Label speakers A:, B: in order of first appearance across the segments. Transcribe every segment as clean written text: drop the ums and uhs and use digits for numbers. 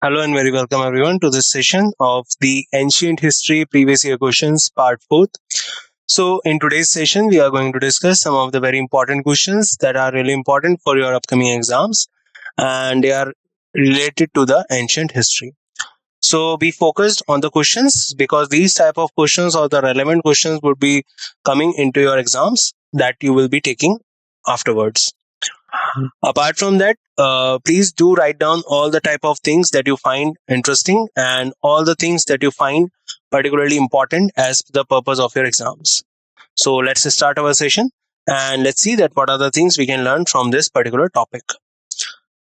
A: Hello and very welcome everyone to this session of the Ancient History Previous Year Questions Part 4. So in today's session, we are going to discuss some of the very important questions that are really important for your upcoming exams, and they are related to the ancient history. So be focused on the questions because these type of questions or the relevant questions would be coming into your exams that you will be taking afterwards. Apart from that, please do write down all the type of things that you find interesting and all the things that you find particularly important as the purpose of your exams. So let's start our session and let's see that what are the things we can learn from this particular topic.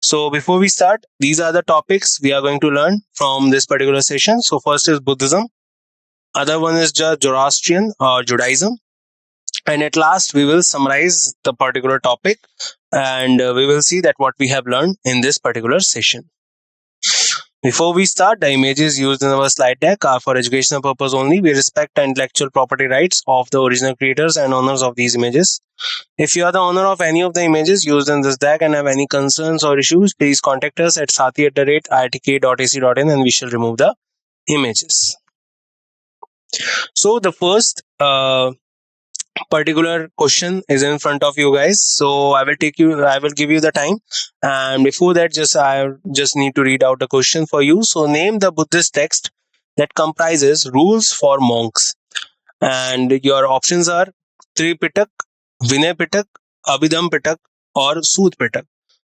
A: So before we start, these are the topics we are going to learn from this particular session. So first is Buddhism, other one is Zoroastrian or Judaism, and at last we will summarize the particular topic and we will see that what we have learned in this particular session. Before we start, the images used in our slide deck are for educational purpose only. We respect the intellectual property rights of the original creators and owners of these images. If you are the owner of any of the images used in this deck and have any concerns or issues, please contact us at sati@iitk.ac.in and we shall remove the images. So the first particular question is in front of you guys, so I will give you the time, and before that I just need to read out the question for you. So name the Buddhist text that comprises rules for monks, and your options are Tripitak, Vinay Pitak, Abhidham Pitak, or Sut Pitak.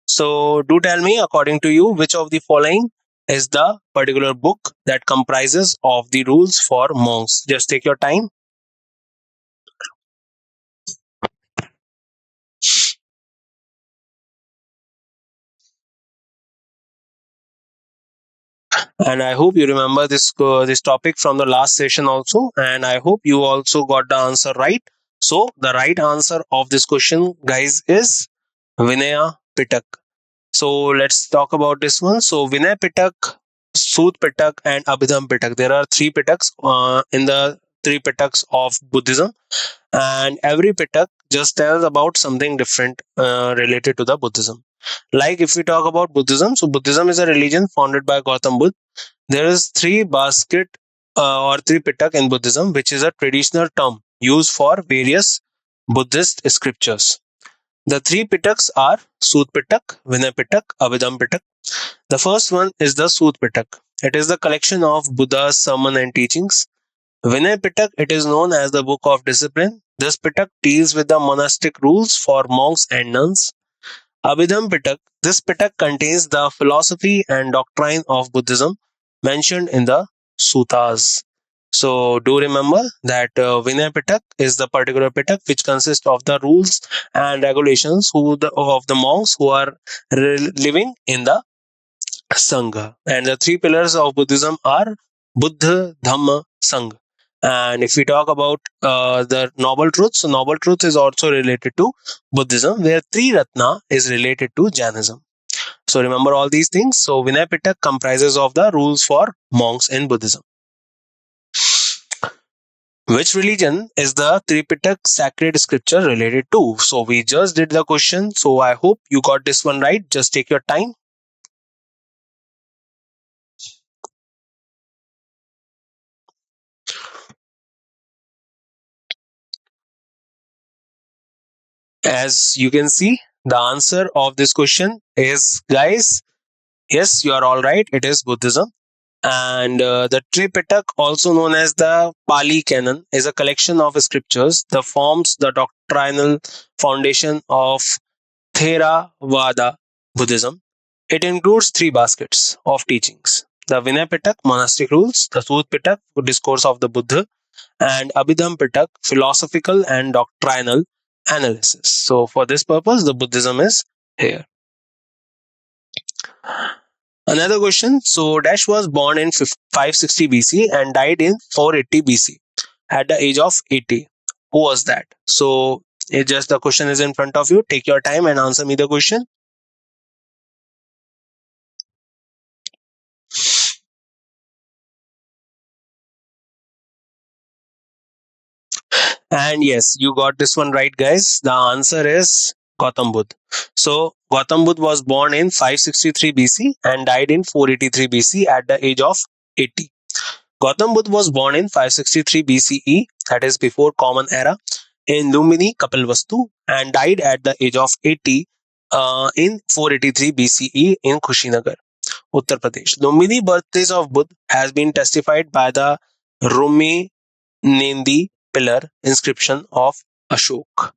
A: So do tell me, according to you, which of the following is the particular book that comprises of the rules for monks. Just take your time. And I hope you remember this topic from the last session also, and I hope you also got the answer right. So the right answer of this question, guys, is Vinaya Pitak. So let's talk about this one. So Vinay Pitak, Sut Pitak, and Abhidham Pitak, there are three Pitaks in the three Pitaks of Buddhism, and every Pitak just tells about something different related to the Buddhism. Like if we talk about Buddhism, so Buddhism is a religion founded by Gautam Buddha. There is three basket or three pitak in Buddhism, which is a traditional term used for various Buddhist scriptures. The three pitaks are Sut Pitak, Vinay Pitak, Abhidham Pitak. The first one is the Sut Pitak. It is the collection of Buddha's sermon and teachings. Vinay Pitak, it is known as the Book of Discipline. This Pitak deals with the monastic rules for monks and nuns. Abhidham Pitak, this Pitak contains the philosophy and doctrine of Buddhism mentioned in the suttas. So do remember that Vinay Pitak is the particular Pitak which consists of the rules and regulations of the monks who are living in the Sangha. And the three pillars of Buddhism are Buddha, Dhamma, Sangha. And if we talk about the Noble Truth, so Noble Truth is also related to Buddhism, where Tri Ratna is related to Jainism. So remember all these things. So Vinay Pitak comprises of the rules for monks in Buddhism. Which religion is the Tripitak sacred scripture related to? So we just did the question. So I hope you got this one right. Just take your time. As you can see, the answer of this question is, guys, yes, you are all right. It is Buddhism. And the Tripitak, also known as the Pali Canon, is a collection of scriptures that forms the doctrinal foundation of Theravada Buddhism. It includes three baskets of teachings: the Vinay Pitak, monastic rules; the Sut Pitak, discourse of the Buddha; and Abhidham Pitak, philosophical and doctrinal analysis. So, for this purpose, the Buddhism is here. Another question. So, Dash was born in 560 BC and died in 480 BC at the age of 80. Who was that? So, it just the question is in front of you. Take your time and answer me the question. And yes, you got this one right, guys. The answer is Gautam Buddha. So Gautam Buddha was born in 563 BC and died in 483 BC at the age of 80. Gautam Buddha was born in 563 BCE, that is before Common Era, in Lumbini, Kapilvastu, and died at the age of 80 in 483 BCE in Kushinagar, Uttar Pradesh. Lumbini birthplace of Buddha has been testified by the Rumi Nendi pillar inscription of Ashok.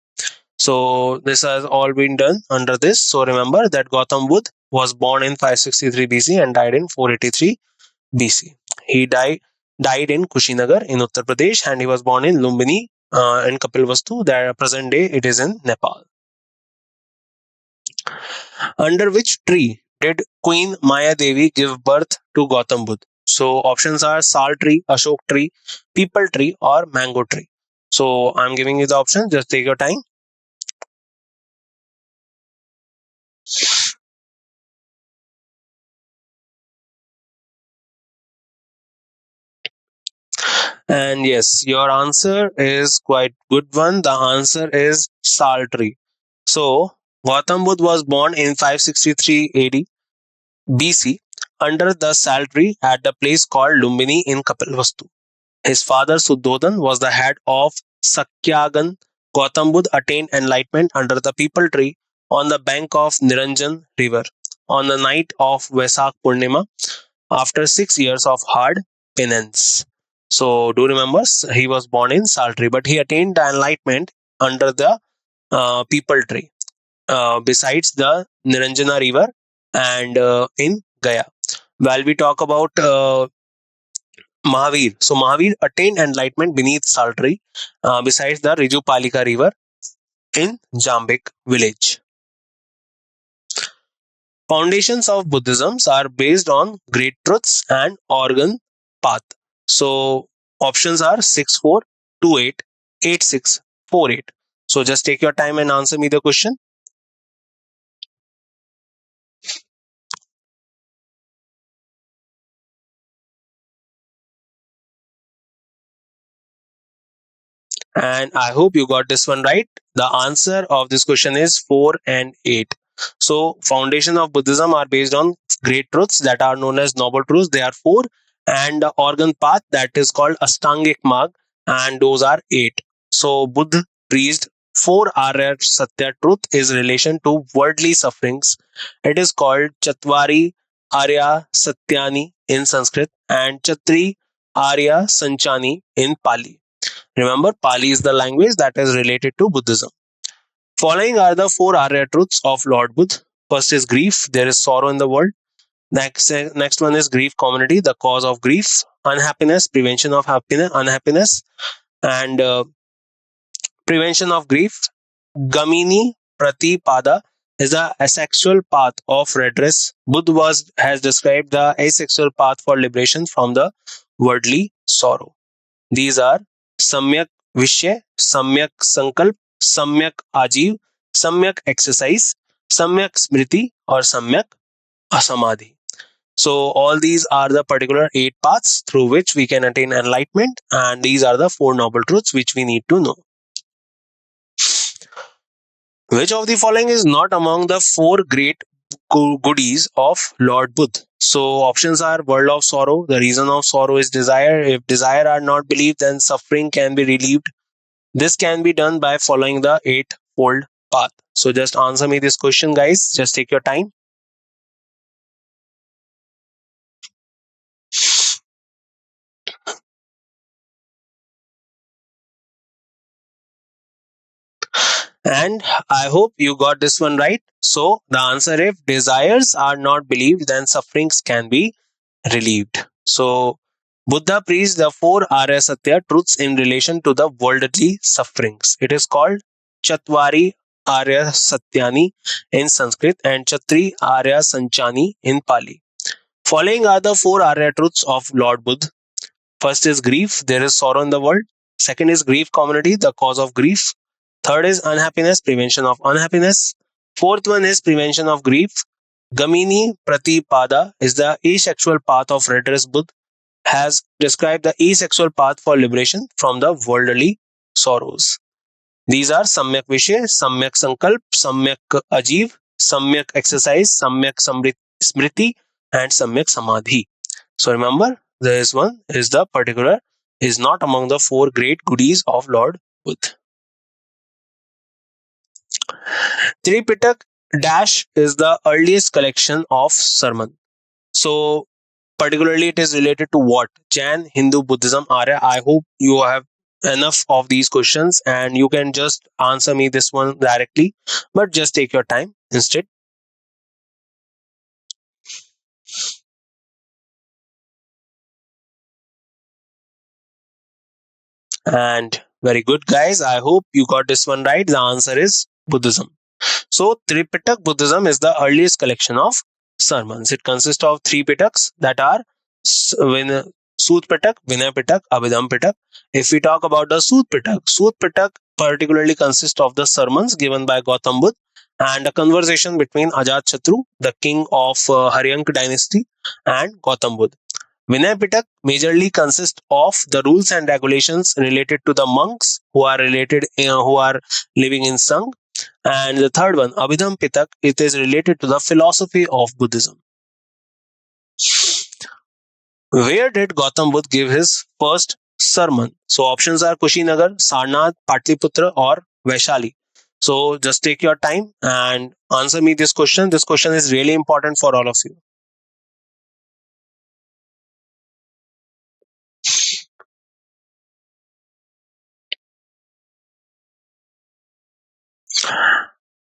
A: So this has all been done under this. So remember that Gautam Buddha was born in 563 BC and died in 483 BC. He died in Kushinagar in Uttar Pradesh, and he was born in Lumbini in Kapilvastu. That present day it is in Nepal. Under which tree did Queen Maya Devi give birth to Gautam Buddha? So options are Sal tree, Ashok tree, Peepal tree, or Mango tree. So I'm giving you the options. Just take your time. And yes, your answer is quite good one. The answer is Sal tree. So Gautam Buddha was born in 563 AD BC under the sal tree at the place called Lumbini in Kapilvastu. His father Suddhodan was the head of Sakyagan. Gautam Buddha attained enlightenment under the peepal tree on the bank of Niranjan river on the night of Vesak Purnima after 6 years of hard penance. So do remember he was born in Saltri, but he attained the enlightenment under the peepal tree besides the Niranjana river and in Gaya. While we talk about Mahavir, so Mahavir attained enlightenment beneath Saltri besides the Rijupalika river in Jambik village. Foundations of Buddhism are based on great truths and organ path. So options are 6428 8648. So just take your time and answer me the question. And I hope you got this one right. The answer of this question is 4 and 8. So, foundation of Buddhism are based on great truths that are known as noble truths. They are 4, and the organ path that is called Astangik Marg, and those are 8. So, Buddha preached 4 Arya Satya truth is relation to worldly sufferings. It is called Chatwari Arya Satyani in Sanskrit and Chatri Arya Sanchani in Pali. Remember, Pali is the language that is related to Buddhism. Following are the 4 Arya truths of Lord Buddha. First is grief, there is sorrow in the world. Next one is grief community, the cause of grief. Unhappiness, prevention of unhappiness, and prevention of grief. Gamini Pratipada is the asexual path of redress. Has described the asexual path for liberation from the worldly sorrow. These are Samyak Vishya, Samyak Sankalp, Samyak Ajiv, Samyak Exercise, Samyak Smriti, or Samyak Asamadhi. So, all these are the particular 8 paths through which we can attain enlightenment, and these are the 4 noble truths which we need to know. Which of the following is not among the 4 great goodies of Lord Buddha? So options are world of sorrow. The reason of sorrow is desire. If desire are not believed, then suffering can be relieved. This can be done by following the 8-fold path. So just answer me this question, guys. Just take your time. And I hope you got this one right. So the answer, if desires are not believed, then sufferings can be relieved. So Buddha preached the 4 Arya Satya truths in relation to the worldly sufferings. It is called Chatwari Arya Satyani in Sanskrit and Chatri Arya Sanchani in Pali. Following are the 4 Arya truths of Lord Buddha. First is grief, there is sorrow in the world. Second is grief community, the cause of grief. Third is unhappiness, prevention of unhappiness. Fourth one is prevention of grief. Gamini Pratipada is the asexual path of redress. Buddha has described the asexual path for liberation from the worldly sorrows. These are Samyak Vishay, Samyak Sankalp, Samyak Ajiv, Samyak Exercise, Samyak Smriti, and Samyak Samadhi. So remember, this one is the particular, is not among the four great goodies of Lord Buddha. Tripitak Dash is the earliest collection of sermon. So particularly it is related to what? Jain, Hindu, Buddhism, Arya. I hope you have enough of these questions and you can just answer me this one directly, but just take your time instead. And very good, guys. I hope you got this one right. The answer is Buddhism. So, Tripitak Buddhism is the earliest collection of sermons. It consists of three pitaks that are Sut Pitak, Vinay Pitak, Abhidham Pitak. If we talk about the Sut Pitak particularly consists of the sermons given by Gautam Buddha and a conversation between Ajat Shatru, the king of Haryank dynasty, and Gautam Buddha. Vinay Pitak majorly consists of the rules and regulations related to the monks who are living in Sangh, and the third one, Abhidham Pitak, it is related to the philosophy of Buddhism. Where did Gautam Buddha give his first sermon? So options are Kushinagar, Sarnath, Patliputra, or Vaishali. So just take your time and answer me this question. This question is really important for all of you.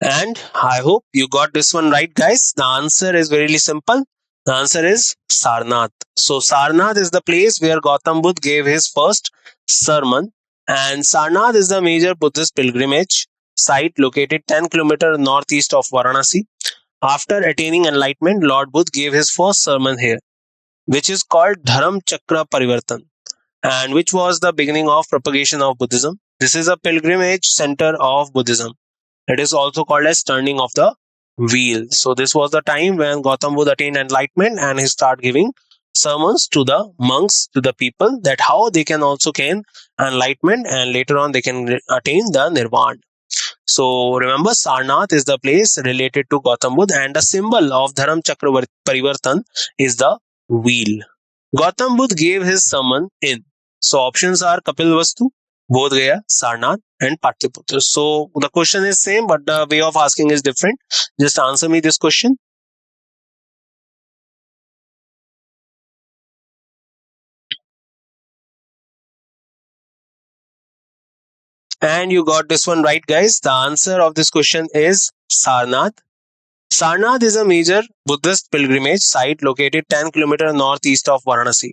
A: And I hope you got this one right, guys. The answer is very simple. The answer is Sarnath. So Sarnath is the place where Gautam Buddha gave his first sermon. And Sarnath is the major Buddhist pilgrimage site located 10 kilometers northeast of Varanasi. After attaining enlightenment, Lord Buddha gave his first sermon here, which is called Dharam Chakra Parivartan, and which was the beginning of propagation of Buddhism. This is a pilgrimage center of Buddhism. It is also called as turning of the wheel. So this was the time when Gautam Buddha attained enlightenment and he started giving sermons to the monks, to the people, that how they can also gain enlightenment and later on they can attain the nirvana. So remember, Sarnath is the place related to Gautam Buddha and the symbol of Dharam Chakra Parivartan is the wheel. Gautam Buddha gave his sermon in. So options are Kapil Vastu, Bodh Gaya, Sarnath, and Patliputra. So the question is same, but the way of asking is different. Just answer me this question. And you got this one right, guys. The answer of this question is Sarnath. Sarnath is a major Buddhist pilgrimage site located 10 kilometers northeast of Varanasi.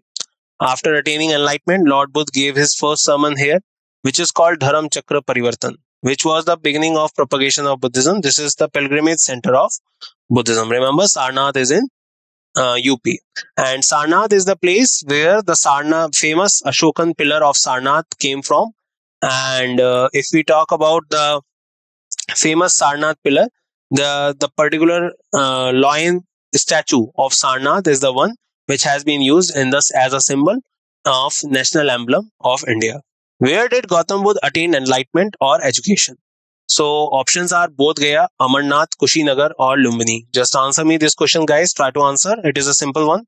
A: After attaining enlightenment, Lord Buddha gave his first sermon here, which is called Dharam Chakra Parivartan, which was the beginning of propagation of Buddhism. This is the pilgrimage center of Buddhism. Remember, Sarnath is in UP. And Sarnath is the place where the Sarnath, famous Ashokan pillar of Sarnath came from. And if we talk about the famous Sarnath pillar, the particular lion statue of Sarnath is the one which has been used in this as a symbol of national emblem of India. Where did Gautam Buddha attain enlightenment or education? So options are Bodh Gaya, Amarnath, Kushinagar, or Lumbini. Just answer me this question, guys. Try to answer. It is a simple one.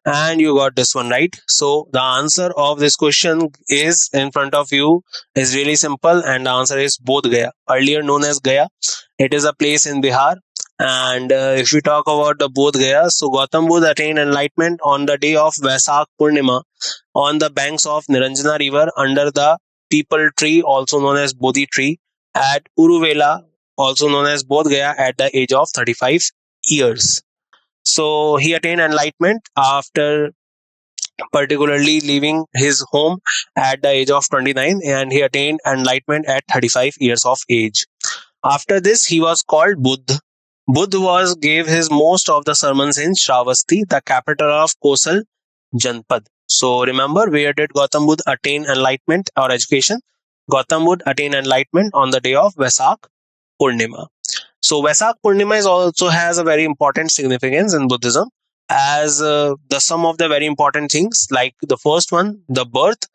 A: And you got this one right. So the answer of this question is in front of you is really simple, and the answer is Bodh Gaya, earlier known as Gaya. It is a place in Bihar. And if we talk about the Bodh Gaya, so Gautam Buddha attained enlightenment on the day of Vaisak Purnima on the banks of Niranjana river under the people tree, also known as Bodhi tree, at Uruvela, also known as Bodh Gaya, at the age of 35 years. So he attained enlightenment after particularly leaving his home at the age of 29, and he attained enlightenment at 35 years of age. After this, he was called Buddha. Buddha was gave his most of the sermons in Shravasti, the capital of Kosal Janpad. So remember, where did Gautam Buddha attain enlightenment or education? Gautam Buddha attained enlightenment on the day of Vesak Purnima. So Vesak Purnima is also has a very important significance in Buddhism, as the some of the very important things, like the first one, the birth,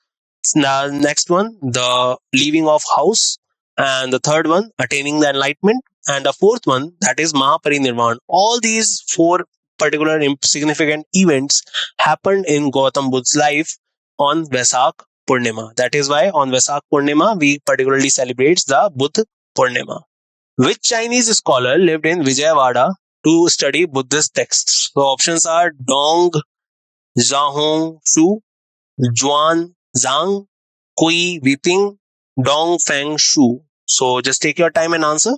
A: next one, the leaving of house, and the third one, attaining the enlightenment, and the fourth one, that is Mahaparinirvan. All these four particular significant events happened in Gautam Buddha's life on Vesak Purnima. That is why on Vesak Purnima we particularly celebrate the Buddha Purnima. Which Chinese scholar lived in Vijayawada to study Buddhist texts? So options are Dong Zhahong Shu, Juan Zhang, Kui Weeping, Dong Feng Shu. So just take your time and answer.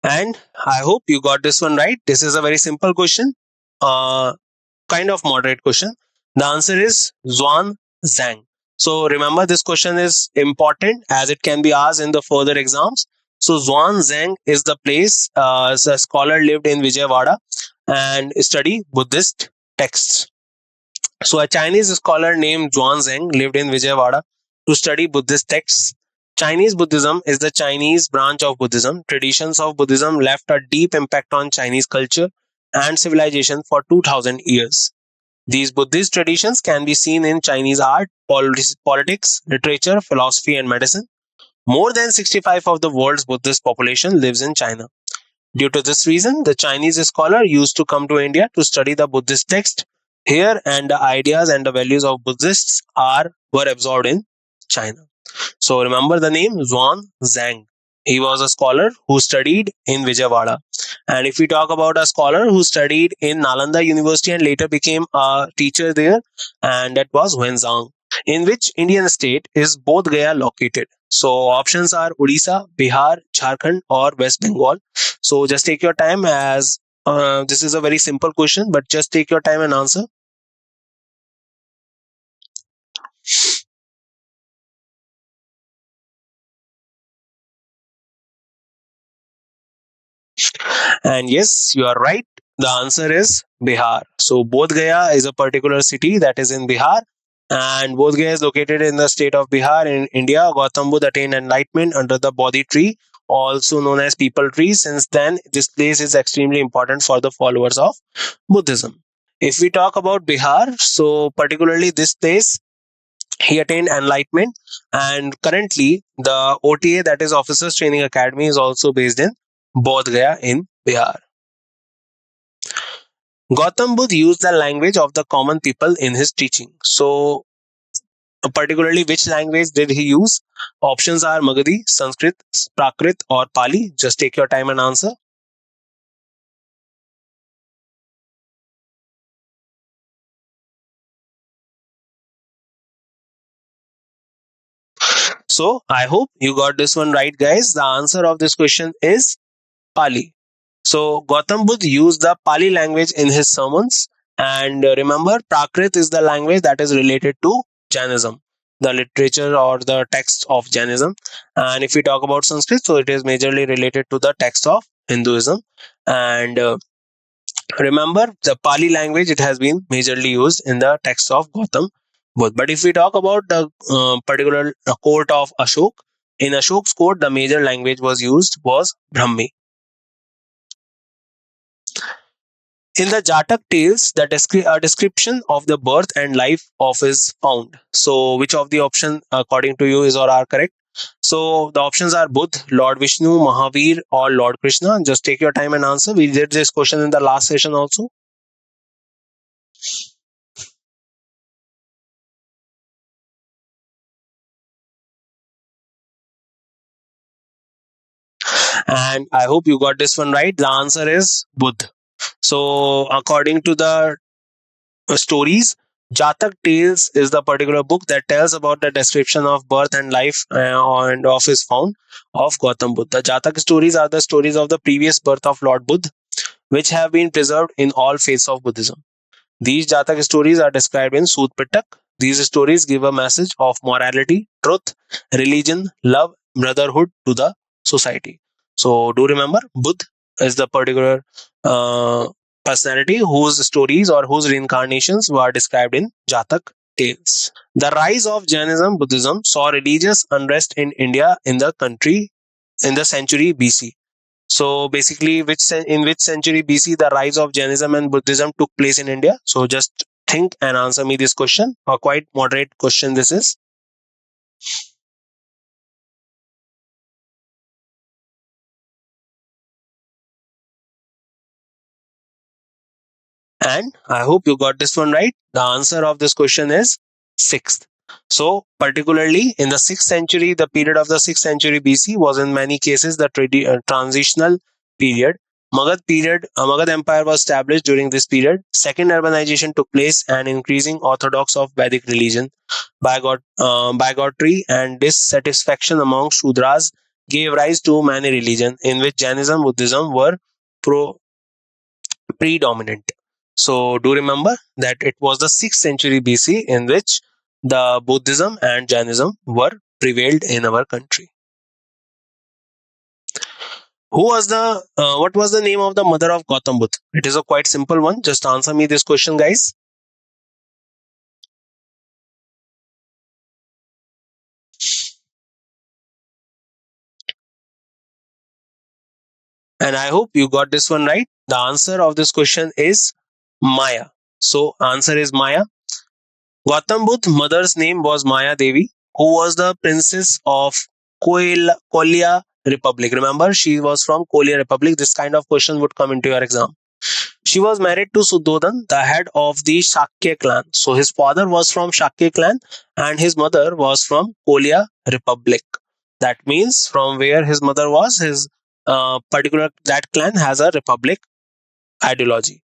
A: And I hope you got this one right. This is a very simple question, uh, kind of moderate question. The answer is Zhuan Zhang. So remember, this question is important as it can be asked in the further exams. So Zhuan Zhang is the place. A scholar lived in Vijayawada and study Buddhist texts. So a Chinese scholar named Zhuangzheng lived in Vijayawada to study Buddhist texts. Chinese Buddhism is the Chinese branch of Buddhism. Traditions of Buddhism left a deep impact on Chinese culture and civilization for 2000 years. These Buddhist traditions can be seen in Chinese art, politics, literature, philosophy, and medicine. More than 65 of the world's Buddhist population lives in China. Due to this reason, the Chinese scholar used to come to India to study the Buddhist text here, and the ideas and the values of Buddhists are were absorbed in China. So remember the name Zhuan Zhang. He was a scholar who studied in Vijayawada. And if we talk about a scholar who studied in Nalanda University and later became a teacher there, and that was Wenzang. In which Indian state is Bodh Gaya located? So options are Odisha, Bihar, Jharkhand, or West Bengal. So just take your time, as this is a very simple question, but just take your time and answer. And yes, you are right. The answer is Bihar. So Bodh Gaya is a particular city that is in Bihar. And Bodh Gaya is located in the state of Bihar in India. Gautam Buddha attained enlightenment under the Bodhi tree, also known as people tree. Since then, this place is extremely important for the followers of Buddhism. If we talk about Bihar, so particularly this place, he attained enlightenment, and currently the OTA, that is Officers Training Academy, is also based in Bodh Gaya in Bihar. Gautam Buddha used the language of the common people in his teaching. So, particularly, which language did he use? Options are Magadhi, Sanskrit, Prakrit, or Pali. Just take your time and answer. So, I hope you got this one right, guys. The answer of this question is Pali. So Gautam Buddha used the Pali language in his sermons. And remember, Prakrit is the language that is related to Jainism, the literature or the text of Jainism. And if we talk about Sanskrit, so it is majorly related to the text of Hinduism. And remember, the Pali language, it has been majorly used in the text of Gautam Buddha. But if we talk about the particular court of Ashok, in Ashok's court, the major language was used was Brahmi. In the Jatak tales, the description of the birth and life of is found. So, which of the options, according to you, is or are correct? So, the options are Buddha, Lord Vishnu, Mahavir, or Lord Krishna. Just take your time and answer. We did this question in the last session also. And I hope you got this one right. The answer is Buddha. So, according to the stories, Jatak Tales is the particular book that tells about the description of birth and life and of his found of Gautam Buddha. Jatak stories are the stories of the previous birth of Lord Buddha, which have been preserved in all faiths of Buddhism. These Jatak stories are described in Sut Pitak. These stories give a message of morality, truth, religion, love, brotherhood to the society. So do remember, Buddha is the particular personality whose stories or whose reincarnations were described in Jatak tales. The rise of Jainism Buddhism saw religious unrest in India in the century BC. So basically, in which century BC the rise of Jainism and Buddhism took place in India? So just think and answer me this question. A quite moderate question this is. And I hope you got this one right. The answer of this question is 6th. So, particularly in the 6th century, the period of the 6th century BC was in many cases the transitional period. Magad Empire was established during this period. Second urbanization took place and increasing orthodox of Vedic religion. Bigotry and dissatisfaction among Shudras gave rise to many religions in which Jainism, Buddhism were pro predominant. So do remember that it was the 6th century BC in which the Buddhism and Jainism were prevailed in our country. Who was the what was the name of the mother of Gautam Buddha? It is a quite simple one. Just answer me this question, guys. And I hope you got this one right. The answer of this question is Maya. So answer is Maya. Gautam Buddha's mother's name was Maya Devi, who was the princess of Kolya Republic. Remember, she was from Kolya Republic. This kind of question would come into your exam. She was married to Suddhodan, the head of the Shakya clan. So his father was from Shakya clan and his mother was from Kolya Republic. That means from where his mother was, his particular that clan has a republic ideology.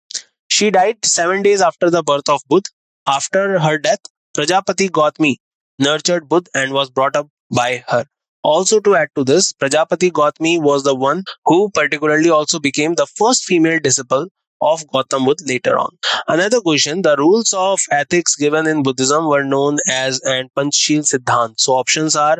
A: She died 7 days after the birth of Buddha. After her death, Prajapati Gautami nurtured Buddha and was brought up by her. Also, to add to this, Prajapati Gautami was the one who particularly also became the first female disciple of Gautam Buddha later on. Another question, the rules of ethics given in Buddhism were known as and Panchshil Siddhant. So options are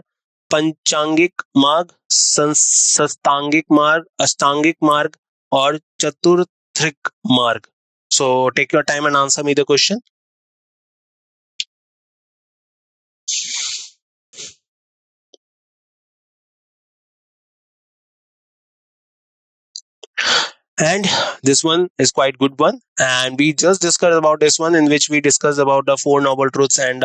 A: Panchangik Marg, Sastangik Marg, Astangik Marg, or Chaturthrik Marg. So take your time and answer me the question. And this one is quite good one. And we just discussed about this one in which we discussed about the four noble truths and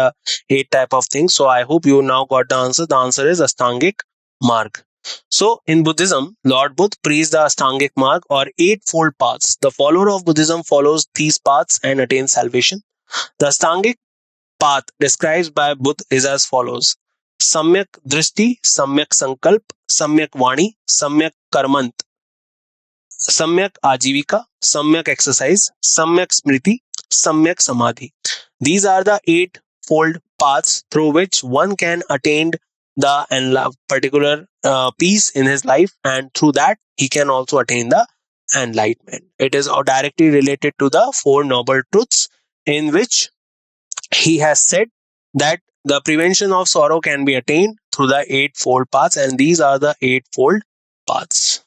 A: eight type of things. So I hope you now got the answer. The answer is Astangik Marg. So in Buddhism, Lord Buddha preached the Astangik Marg or eightfold paths. The follower of Buddhism follows these paths and attains salvation. The Astangik path described by Buddha is as follows: Samyak Drishti, Samyak Sankalp, Samyak Vani, Samyak Karmant, Samyak Ajivika, Samyak Exercise, Samyak Smriti, Samyak Samadhi. These are the eightfold paths through which one can attain the particular peace in his life, and through that he can also attain the enlightenment. It is directly related to the four noble truths, in which he has said that the prevention of sorrow can be attained through the eightfold paths, and these are the eightfold paths.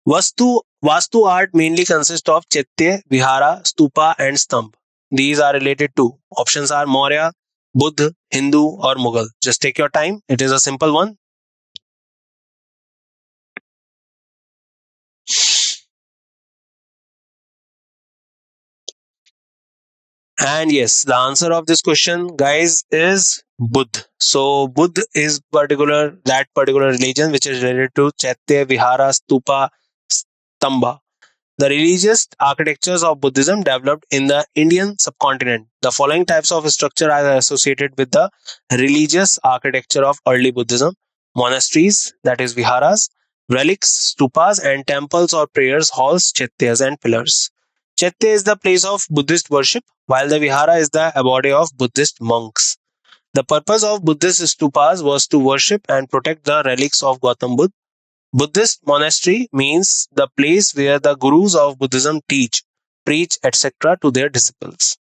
A: Vastu art mainly consists of Chaitya, Vihara, Stupa, and Stambh. These are related to options are Maurya, Buddha, Hindu, or Mughal. Just take your time. It is a simple one. And yes, the answer of this question, guys, is Buddha. So Buddha is that particular religion which is related to Chaitya, Vihara, Stupa, Stamba. The religious architectures of Buddhism developed in the Indian subcontinent. The following types of structure are associated with the religious architecture of early Buddhism: monasteries, that is viharas, relics, stupas, and temples or prayers halls, chaityas, and pillars. Chaitya is the place of Buddhist worship, while the vihara is the abode of Buddhist monks. The purpose of Buddhist stupas was to worship and protect the relics of Gautam Buddha. Buddhist monastery means the place where the gurus of Buddhism teach, preach, etc. to their disciples.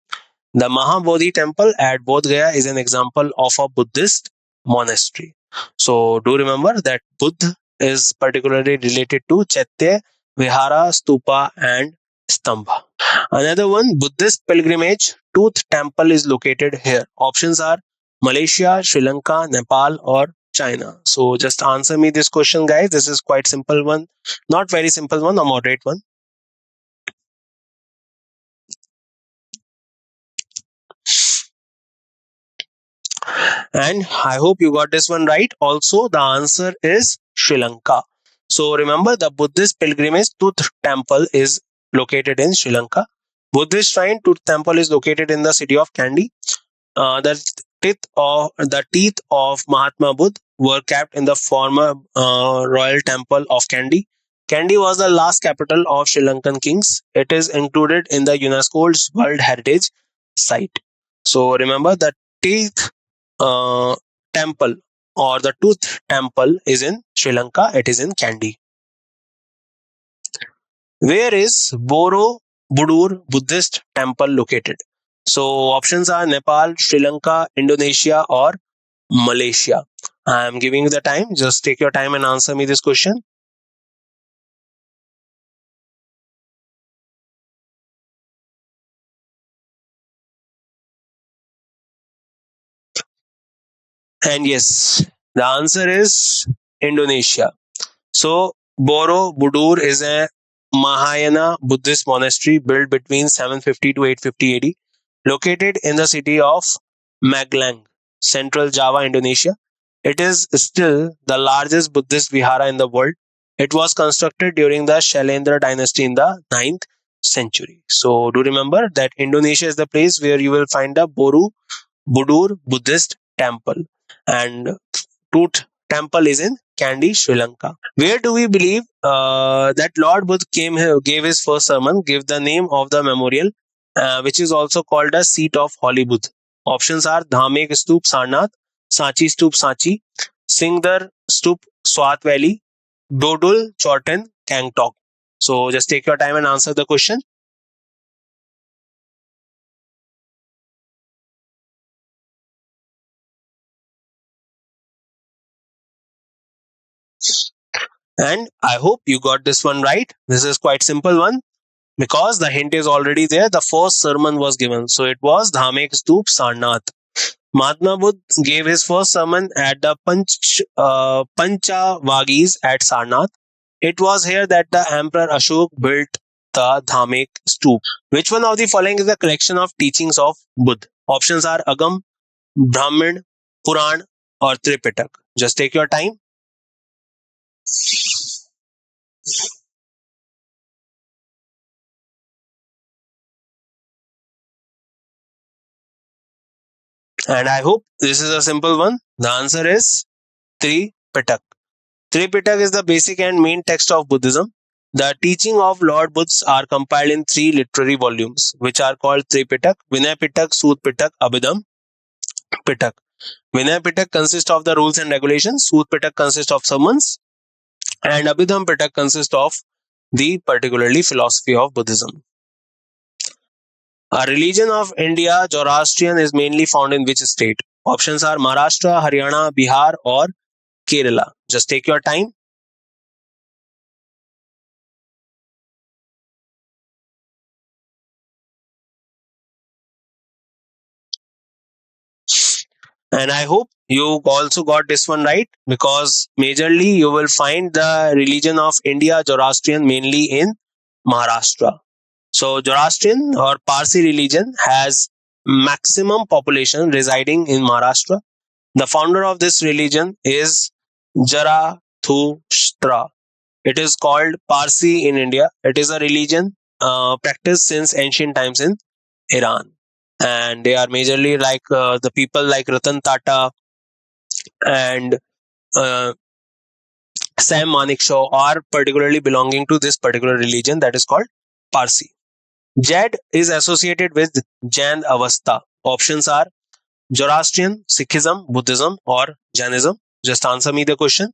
A: The Mahabodhi temple at Bodh Gaya is an example of a Buddhist monastery. So do remember that Buddha is particularly related to Chaitya, Vihara, Stupa, and Stambha. Another one, Buddhist pilgrimage, Tooth Temple is located here. Options are Malaysia, Sri Lanka, Nepal, or China. So just answer me this question, guys. This is quite simple one, not very simple one, a moderate one. And I hope you got this one right. Also, the answer is Sri Lanka. So remember, the Buddhist pilgrimage Tooth Temple is located in Sri Lanka. Buddhist shrine Tooth Temple is located in the city of Kandy. The teeth of Mahatma Buddha were kept in the former royal temple of Kandy. Kandy was the last capital of Sri Lankan kings. It is included in the UNESCO's World Heritage Site. So remember, the teeth uh, temple or the tooth temple is in Sri Lanka. It is in Kandy. Where is Borobudur Buddhist temple located? So options are Nepal, Sri Lanka, Indonesia, or Malaysia. I am giving you the time. Just take your time and answer me this question. And yes, the answer is Indonesia. So Borobudur is a Mahayana Buddhist monastery built between 750 to 850 AD, located in the city of Magelang, central Java, Indonesia. It is still the largest Buddhist vihara in the world. It was constructed during the Shailendra dynasty in the 9th century. So do remember that Indonesia is the place where you will find the Borobudur Buddhist temple, and Tooth temple is in Kandy, Sri Lanka. Where do we believe that Lord Buddha came here, gave his first sermon, gave the name of the memorial, which is also called a seat of Holy Buddha? Options are Dhamek Stoop Sarnath, Sanchi Stoop Sanchi, Singdar Stoop Swat Valley, Dodul Chorten Kangtok. So just take your time and answer the question. And I hope you got this one right. This is quite simple one because the hint is already there. The first sermon was given. So it was Dhamek Stoop Sarnath. Mahatma Buddha gave his first sermon at the Panchavagis at Sarnath. It was here that the Emperor Ashok built the Dhamek Stoop. Which one of the following is the collection of teachings of Buddha? Options are Agam, Brahman, Puran, or Tripitak. Just take your time. And I hope this is a simple one. The answer is Tripitak. Tripitak is the basic and main text of Buddhism. The teaching of Lord Buddha are compiled in three literary volumes, which are called Tripitak, Vinay Pitak, Sut Pitak, Abhidham Pitak. Vinay Pitak consists of the rules and regulations, Sut Pitak consists of sermons, and Abhidham Pitak consists of the particularly philosophy of Buddhism. A religion of India, Zoroastrian, is mainly found in which state? Options are Maharashtra, Haryana, Bihar, or Kerala. Just take your time. And I hope you also got this one right because majorly you will find the religion of India, Zoroastrian, mainly in Maharashtra. So Zoroastrian or Parsi religion has maximum population residing in Maharashtra. The founder of this religion is Zarathustra. It is called Parsi in India. It is a religion practiced since ancient times in Iran. And they are majorly like the people like Ratan Tata and uh, Sam Manekshaw are particularly belonging to this particular religion that is called Parsi. Jad is associated with Jain Avastha. Options are Zoroastrian, Sikhism, Buddhism, or Jainism. Just answer me the question.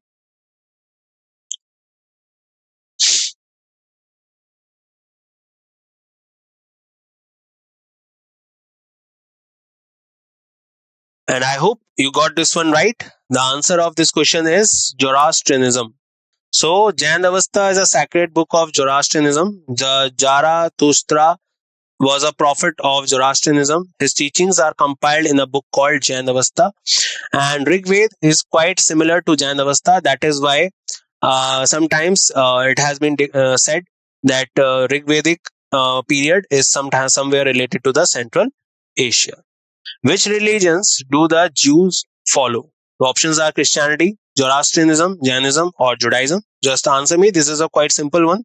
A: And I hope you got this one right. The answer of this question is Zoroastrianism. So Jain-Avesta is a sacred book of Zoroastrianism. The Zarathustra was a prophet of Zoroastrianism. His teachings are compiled in a book called Jain-Avesta, and Rig Veda is quite similar to Jain-Avesta. That is why sometimes it has been said that Rig Vedic period is sometimes somewhere related to the Central Asia. Which religions do the Jews follow? The options are Christianity, Zoroastrianism, Jainism, or Judaism. Just answer me. This is a quite simple one.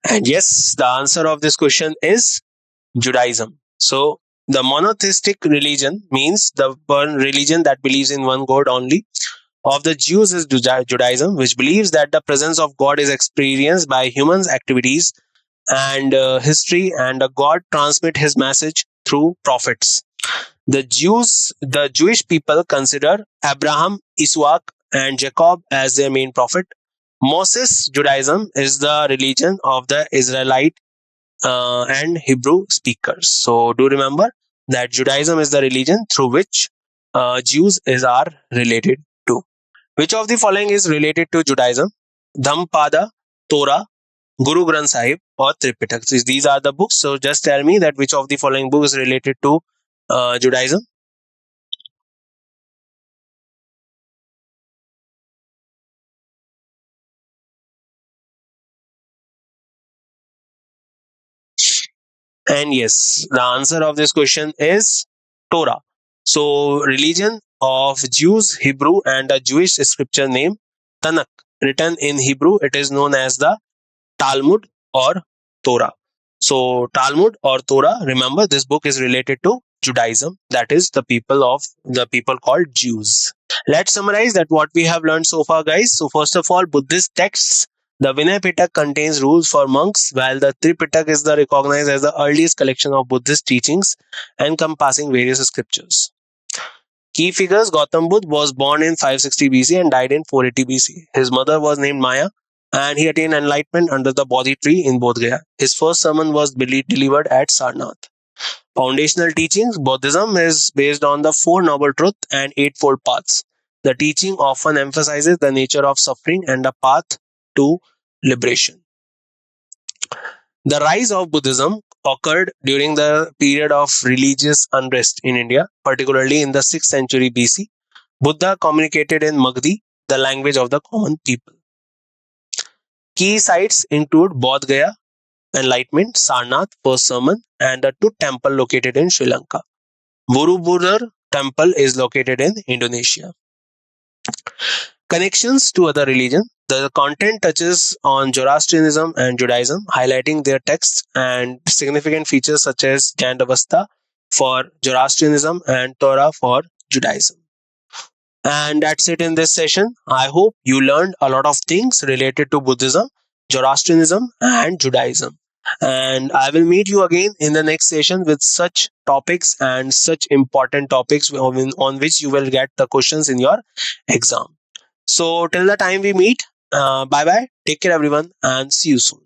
A: And yes, the answer of this question is Judaism. So, the monotheistic religion means the one religion that believes in one God only. Of the Jews is Judaism, which believes that the presence of God is experienced by humans' activities and history, and God transmit His message through prophets. The Jewish people consider Abraham, Isaac, and Jacob as their main prophet. Moses Judaism is the religion of the Israelite and Hebrew speakers. So do remember that Judaism is the religion through which Jews are related to. Which of the following is related to Judaism? Dhampada, Torah, Guru Granth Sahib, or Tripitak. So these are the books. So just tell me that which of the following book is related to Judaism. And yes, the answer of this question is Torah. So, religion of Jews, Hebrew, and a Jewish scripture name Tanakh, written in Hebrew, it is known as the Talmud or Torah. So, Talmud or Torah, remember this book is related to Judaism, that is the people called Jews. Let's summarize that what we have learned so far, guys. So, first of all, Buddhist texts. The Vinay Pitaka contains rules for monks, while the Tripitaka is the recognized as the earliest collection of Buddhist teachings encompassing various scriptures. Key figures: Gautam Buddha was born in 560 BC and died in 480 BC. His mother was named Maya, and he attained enlightenment under the Bodhi tree in Bodh Gaya. His first sermon was delivered at Sarnath. Foundational teachings: Buddhism is based on the Four Noble Truths and Eightfold Paths. The teaching often emphasizes the nature of suffering and the path to liberation. The rise of Buddhism occurred during the period of religious unrest in India, particularly in the 6th century BC. Buddha communicated in Magdi, the language of the common people. Key sites include Bodh Gaya, Enlightenment, Sarnath, First Sermon, and the Tut Temple located in Sri Lanka. Borobudur Temple is located in Indonesia. Connections to other religions. The content touches on Zoroastrianism and Judaism, highlighting their texts and significant features such as Jandavasta for Zoroastrianism and Torah for Judaism. And that's it in this session. I hope you learned a lot of things related to Buddhism, Zoroastrianism, and Judaism. And I will meet you again in the next session with such topics and such important topics on which you will get the questions in your exam. So, till the time we meet, bye bye. Take care, everyone, and see you soon.